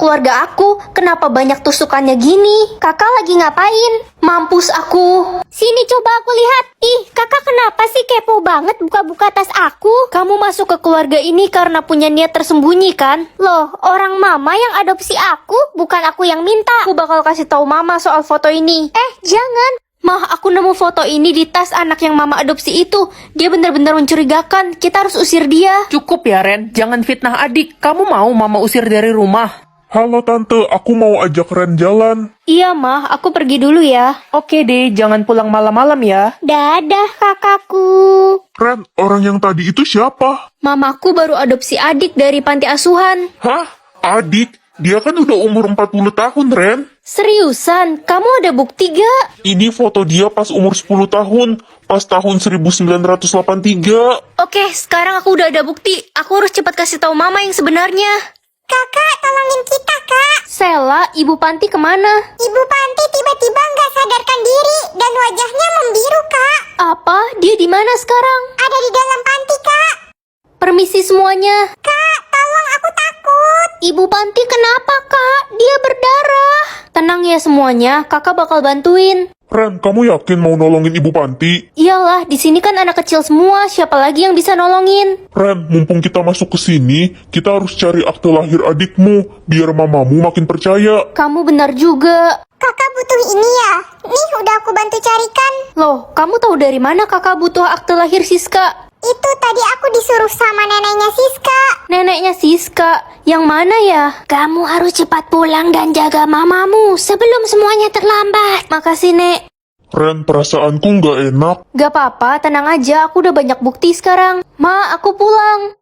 keluarga aku. Kenapa banyak tusukannya gini? Kakak lagi ngapain? Mampus aku. Sini coba aku lihat. Ih, kakak kenapa sih kepo banget buka-buka tas aku? Kamu masuk ke keluarga ini karena punya niat tersembunyi kan? Loh, orang mama yang adopsi aku, bukan aku yang minta. Aku bakal kasih tahu mama soal foto ini. Jangan. Mah, aku nemu foto ini di tas anak yang mama adopsi itu. Dia benar-benar mencurigakan. Kita harus usir dia. Cukup ya, Ren. Jangan fitnah adik. Kamu mau mama usir dari rumah? Halo Tante, aku mau ajak Ren jalan. Iya, Mah. Aku pergi dulu ya. Oke deh, jangan pulang malam-malam ya. Dadah, kakakku. Ren, orang yang tadi itu siapa? Mamaku baru adopsi adik dari panti asuhan. Hah? Adik? Dia kan udah umur 40 tahun, Ren. Seriusan? Kamu ada bukti gak? Ini foto dia pas umur 10 tahun. Pas tahun 1983. Oke, sekarang aku udah ada bukti. Aku harus cepat kasih tahu mama yang sebenarnya. Kakak, tolongin kita, Kak. Sela, Ibu Panti kemana? Ibu Panti tiba-tiba nggak sadarkan diri dan wajahnya membiru, Kak. Apa? Dia di mana sekarang? Ada di dalam panti, Kak. Permisi semuanya. Kak, tolong, aku takut. Ibu Panti kenapa, Kak? Dia berdarah. Tenang ya semuanya, kakak bakal bantuin. Ren, kamu yakin mau nolongin Ibu Panti? Iyalah, di sini kan anak kecil semua. Siapa lagi yang bisa nolongin? Ren, mumpung kita masuk ke sini, kita harus cari akte lahir adikmu, biar mamamu makin percaya. Kamu benar juga. Kakak butuh ini ya? Nih, udah aku bantu carikan. Loh, kamu tahu dari mana kakak butuh akte lahir Siska? Itu tadi aku disuruh sama neneknya Siska. Neneknya Siska, yang mana ya? Kamu harus cepat pulang dan jaga mamamu sebelum semuanya terlambat. Makasih, Nek. Ren, perasaanku nggak enak. Gak apa-apa, tenang aja, aku udah banyak bukti sekarang. Ma, aku pulang.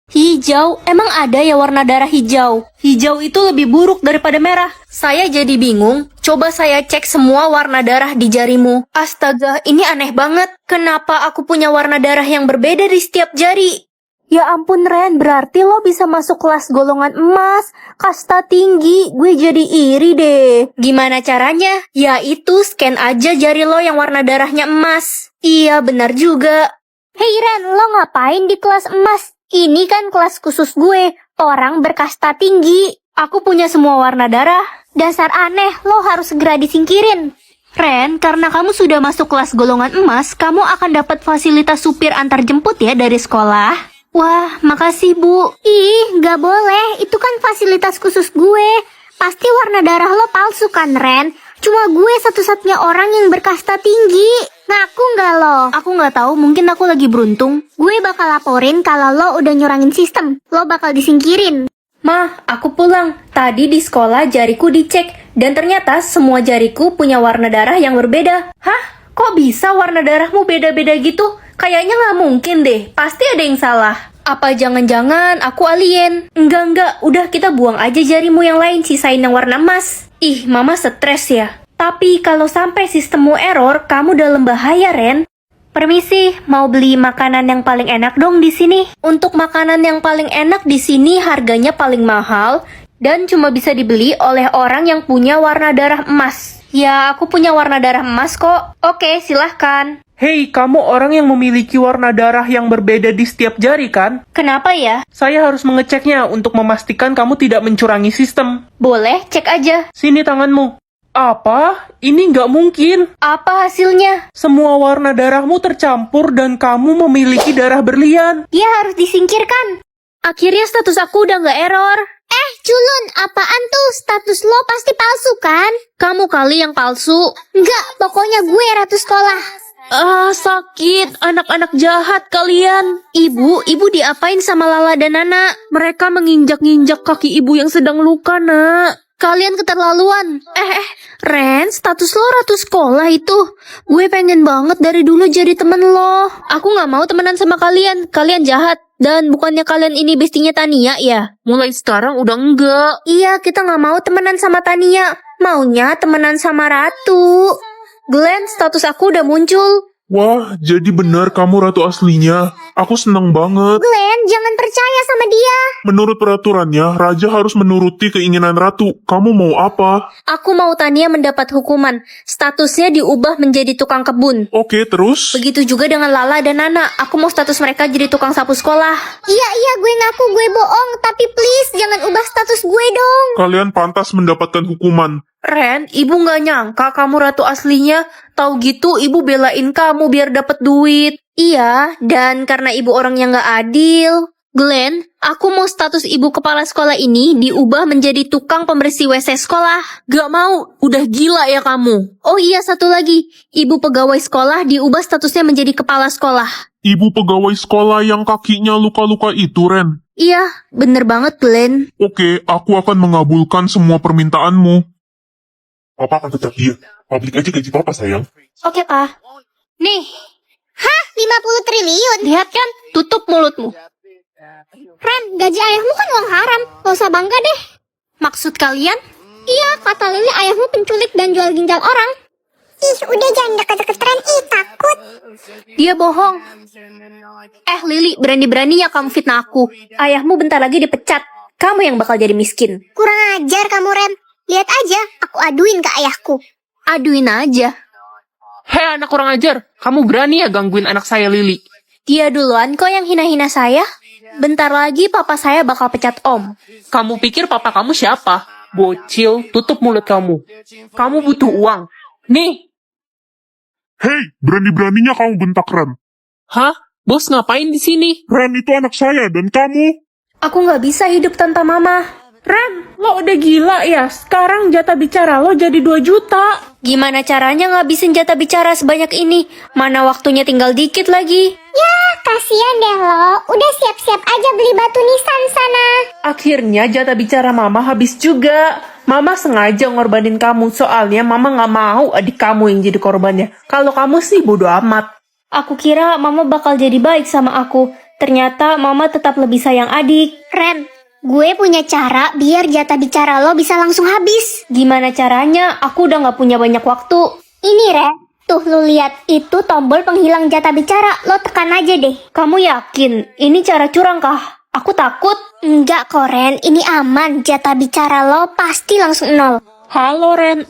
Hijau, emang ada ya warna darah hijau? Hijau itu lebih buruk daripada merah. Saya jadi bingung, coba saya cek semua warna darah di jarimu. Astaga, ini aneh banget. Kenapa aku punya warna darah yang berbeda di setiap jari? Ya ampun Ren, berarti lo bisa masuk kelas golongan emas, kasta tinggi, gue jadi iri deh. Gimana caranya? Ya itu, scan aja jari lo yang warna darahnya emas. Iya, benar juga. Hei Ren, lo ngapain di kelas emas? Ini kan kelas khusus gue, orang berkasta tinggi. Aku punya semua warna darah. Dasar aneh, lo harus segera disingkirin. Ren, karena kamu sudah masuk kelas golongan emas, kamu akan dapat fasilitas supir antar jemput ya dari sekolah. Wah, makasih Bu. Ih, gak boleh. Itu kan fasilitas khusus gue. Pasti warna darah lo palsu kan, Ren? Cuma gue satu-satunya orang yang berkasta tinggi. Ngaku nggak lo? Aku nggak tahu, mungkin aku lagi beruntung. Gue bakal laporin kalau lo udah nyurangin sistem. Lo bakal disingkirin. Mah, aku pulang. Tadi di sekolah jariku dicek, dan ternyata semua jariku punya warna darah yang berbeda. Hah? Kok bisa warna darahmu beda-beda gitu? Kayaknya nggak mungkin deh, pasti ada yang salah. Apa jangan-jangan aku alien? Enggak, udah kita buang aja jarimu yang lain, sisain yang warna emas. Ih, mama stres ya. Tapi kalau sampai sistemmu error, kamu dalam bahaya, Ren. Permisi, mau beli makanan yang paling enak dong di sini. Untuk makanan yang paling enak di sini harganya paling mahal dan cuma bisa dibeli oleh orang yang punya warna darah emas. Ya, aku punya warna darah emas kok. Oke, silahkan. Hei, kamu orang yang memiliki warna darah yang berbeda di setiap jari kan? Kenapa ya? Saya harus mengeceknya untuk memastikan kamu tidak mencurangi sistem. Boleh, cek aja. Sini tanganmu. Apa? Ini nggak mungkin. Apa hasilnya? Semua warna darahmu tercampur dan kamu memiliki darah berlian. Dia harus disingkirkan. Akhirnya status aku udah nggak error. Culun, apaan tuh? Status lo pasti palsu kan? Kamu kali yang palsu. Enggak, pokoknya gue ratu sekolah. Sakit. Anak-anak jahat kalian. Ibu diapain sama Lala dan Nana? Mereka menginjak-injak kaki ibu yang sedang luka, Nak. Kalian keterlaluan. Ren, status lo ratu sekolah itu. Gue pengen banget dari dulu jadi temen lo. Aku gak mau temenan sama kalian. Kalian jahat. Dan bukannya kalian ini bestinya Tania ya? Mulai sekarang udah enggak. Iya, kita gak mau temenan sama Tania. Maunya temenan sama Ratu. Glenn, status aku udah muncul. Wah, jadi benar kamu ratu aslinya. Aku seneng banget. Glenn, jangan percaya sama dia. Menurut peraturannya, raja harus menuruti keinginan ratu. Kamu mau apa? Aku mau Tania mendapat hukuman. Statusnya diubah menjadi tukang kebun. Oke, terus? Begitu juga dengan Lala dan Nana. Aku mau status mereka jadi tukang sapu sekolah. Iya, gue ngaku gue bohong. Tapi please, jangan ubah status gue dong. Kalian pantas mendapatkan hukuman. Ren, ibu nggak nyangka kamu ratu aslinya. Tahu gitu, ibu belain kamu biar dapat duit. Iya, dan karena ibu orang yang nggak adil. Glenn, aku mau status ibu kepala sekolah ini diubah menjadi tukang pembersih WC sekolah. Gak mau, udah gila ya kamu. Oh iya, satu lagi. Ibu pegawai sekolah diubah statusnya menjadi kepala sekolah. Ibu pegawai sekolah yang kakinya luka-luka itu, Ren. Iya, bener banget Glenn. Oke, aku akan mengabulkan semua permintaanmu. Papa akan tetap dia. Publik aja gaji papa, sayang. Oke, Pak. Nih, Hah? 50 triliun? lihat kan? Tutup mulutmu. Ren, gaji ayahmu kan uang haram. Gak usah bangga deh. Maksud kalian? Iya, kata Lili ayahmu penculik dan jual ginjal orang. Ih, udah jangan deket-deket Ren. Ih, takut. Dia bohong. Lili, berani-beraninya kamu fitnah aku. Ayahmu bentar lagi dipecat. Kamu yang bakal jadi miskin. Kurang ajar kamu, Ren. Lihat aja, aku aduin ke ayahku. Aduin aja. Hei anak kurang ajar, kamu berani ya gangguin anak saya Lili? Dia duluan kok yang hina-hina saya. Bentar lagi papa saya bakal pecat om. Kamu pikir papa kamu siapa? Bocil, tutup mulut kamu. Kamu butuh uang. Nih. Hei, berani-beraninya kamu bentak Ren. Hah? Bos ngapain di sini? Ren itu anak saya, dan kamu? Aku nggak bisa hidup tanpa mama. Ren, lo udah gila ya? Sekarang jatah bicara lo jadi 2 juta. Gimana caranya ngabisin jatah bicara sebanyak ini? Mana waktunya tinggal dikit lagi. Ya, kasihan deh lo. Udah siap-siap aja beli batu nisan sana. Akhirnya jatah bicara mama habis juga. Mama sengaja ngorbanin kamu, soalnya mama gak mau adik kamu yang jadi korbannya. Kalau kamu sih bodo amat. Aku kira mama bakal jadi baik sama aku. Ternyata mama tetap lebih sayang adik. Ren, gue punya cara biar jatah bicara lo bisa langsung habis. Gimana caranya? Aku udah nggak punya banyak waktu. Ini, Ren. Tuh, lo lihat. Itu tombol penghilang jatah bicara. Lo tekan aja deh. Kamu yakin? Ini cara curang kah? Aku takut. Enggak kok, Ren. Ini aman. Jatah bicara lo pasti langsung nol. Halo Ren,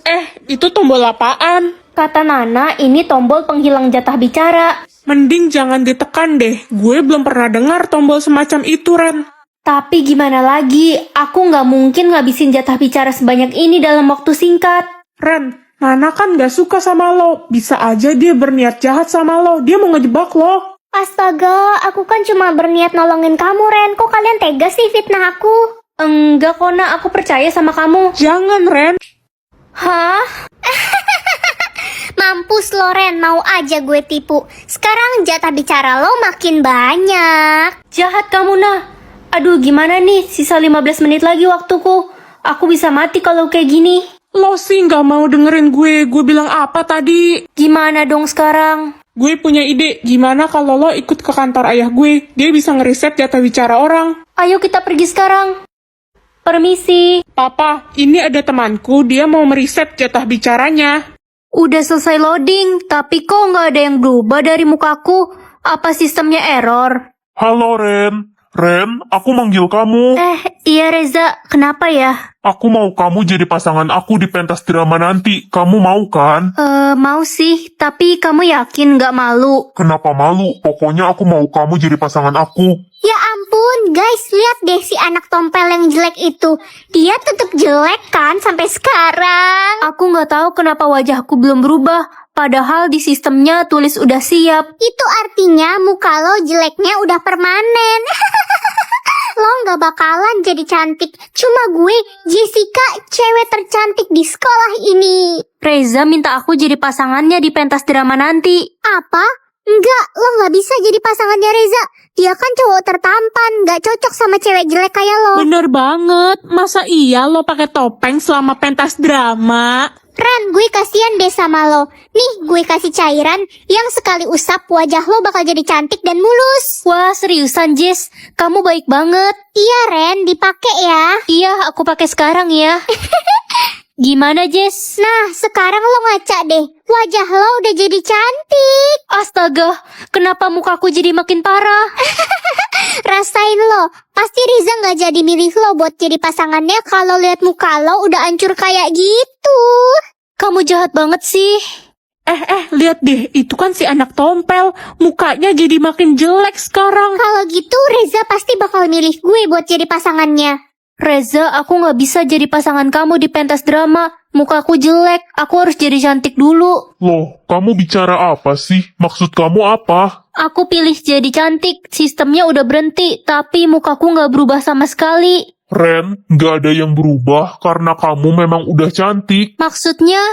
itu tombol apaan? Kata Nana, ini tombol penghilang jatah bicara. Mending jangan ditekan deh. Gue belum pernah dengar tombol semacam itu, Ren. Tapi gimana lagi? Aku nggak mungkin ngabisin jatah bicara sebanyak ini dalam waktu singkat. Ren, Nana kan gak suka sama lo. Bisa aja dia berniat jahat sama lo. Dia mau ngejebak lo. Astaga, aku kan cuma berniat nolongin kamu, Ren. Kok kalian tega sih fitnah aku? Enggak kok, Nak. Aku percaya sama kamu. Jangan, Ren. Hah? Mampus lo, Ren. Mau aja gue tipu. Sekarang jatah bicara lo makin banyak. Jahat kamu, Nah. Aduh, gimana nih? Sisa 15 menit lagi waktuku. Aku bisa mati kalau kayak gini. Lo sih gak mau dengerin gue. Gue bilang apa tadi? Gimana dong sekarang? Gue punya ide. Gimana kalau lo ikut ke kantor ayah gue? Dia bisa ngeriset jatah bicara orang. Ayo kita pergi sekarang. Permisi. Papa, ini ada temanku. Dia mau meriset jatah bicaranya. Udah selesai loading, tapi kok nggak ada yang berubah dari mukaku? Apa sistemnya error? Halo Ren. Ren, aku manggil kamu. Iya Reza, kenapa ya? Aku mau kamu jadi pasangan aku di pentas drama nanti. Kamu mau kan? Mau sih, tapi kamu yakin nggak malu? Kenapa malu? Pokoknya aku mau kamu jadi pasangan aku. Ya ampun, guys, lihat deh si anak tompel yang jelek itu. Dia tetap jelek kan sampai sekarang. Aku nggak tahu kenapa wajahku belum berubah. Padahal di sistemnya tulis udah siap. Itu artinya muka lo jeleknya udah permanen. Lo gak bakalan jadi cantik. Cuma gue, Jessica, cewek tercantik di sekolah ini. Reza minta aku jadi pasangannya di pentas drama nanti. Apa? Enggak, lo gak bisa jadi pasangannya Reza. Dia kan cowok tertampan, gak cocok sama cewek jelek kayak lo. Bener banget. Masa iya lo pakai topeng selama pentas drama? Ren, gue kasihan deh sama lo. Nih, gue kasih cairan yang sekali usap wajah lo bakal jadi cantik dan mulus. Wah, seriusan Jess? Kamu baik banget. Iya, Ren, dipakai ya. Iya, aku pakai sekarang ya. Gimana, Jess? Nah, sekarang lo ngaca deh. Wajah lo udah jadi cantik. Astaga, kenapa mukaku jadi makin parah? Rasain lo. Pasti Riza nggak jadi milih lo buat jadi pasangannya kalau lihat muka lo udah hancur kayak gitu. Kamu jahat banget sih. Lihat deh, itu kan si anak tompel. Mukanya jadi makin jelek sekarang. Kalau gitu Reza pasti bakal milih gue buat jadi pasangannya. Reza, aku nggak bisa jadi pasangan kamu di pentas drama. Mukaku jelek, aku harus jadi cantik dulu. Loh, kamu bicara apa sih? Maksud kamu apa? Aku pilih jadi cantik, sistemnya udah berhenti, tapi mukaku nggak berubah sama sekali. Ren, nggak ada yang berubah karena kamu memang udah cantik. Maksudnya,